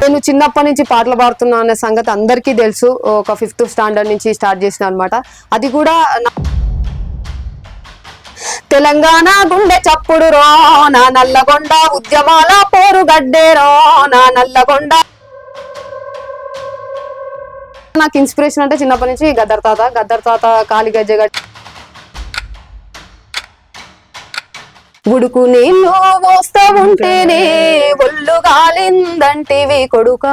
నేను చిన్నప్పటి నుంచి పాటలు పాడుతున్నా అనే సంగతి అందరికీ తెలుసు. ఒక 5th స్టాండర్డ్ నుంచి స్టార్ట్ చేసిన అనమాట. అది కూడా తెలంగాణ గుండె చప్పుడు రో నా నల్లగొండ, ఉద్యమాల పోరు గడ్డే రో నా నల్లగొండ. నాకు ఇన్స్పిరేషన్ అంటే చిన్నప్పటి నుంచి గద్దర్ తాత కాలి గజ్జగట్టి ఉడుకు నీళ్ళు పోస్తా ఉంటేనే ఒళ్ళు గాలిందంటివి కొడుకా.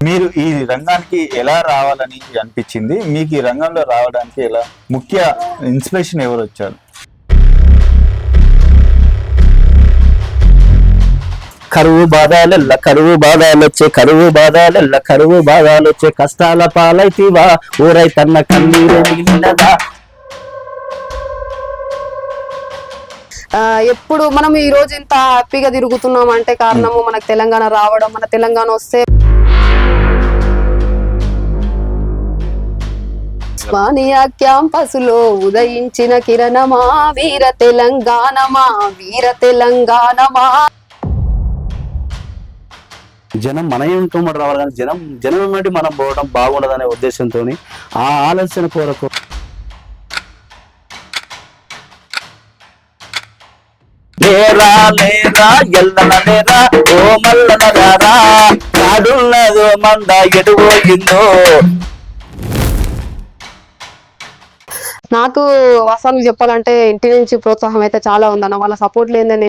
మీరు ఈ రంగానికి ఎలా రావాలని అనిపించింది? మీకు ఈ రంగంలో రావడానికి ఎలా ముఖ్య ఇన్స్పిరేషన్ ఎవరు వచ్చారు? కరువు బాధాలెల్ల కరువు బాధాలొచ్చే కరువు బాధాలెల్ల కరువు బాధాలొచ్చే కష్టాల పాలైతివా ఊరై తన్న కన్నీరు మిగిలినదా. ఎప్పుడు మనం ఈ రోజు ఇంత హ్యాపీగా తిరుగుతున్నాం అంటే కారణము మనకు తెలంగాణ రావడం. మన తెలంగాణ వస్తే ఉస్మానియా క్యాంపస్ లో ఉదయించిన కిరణమా వీర తెలంగాణమా వీర తెలంగాణమా. జనం మన ఇంట్లో రావాలి కానీ జనం నుండి మనం పోవడం బాగుండదనే ఉద్దేశంతో ఆ ఆలోచన కొరకు లేరా లేరా ఎల్లన లేరా ఓ మల్లన రారా కాడున్నదో మంద ఎటుపోయిందో. నాకు వాస్తవానికి చెప్పాలంటే ఇంటి నుంచి ప్రోత్సాహం అయితే చాలా ఉందన్న. వాళ్ళ సపోర్ట్ లేదని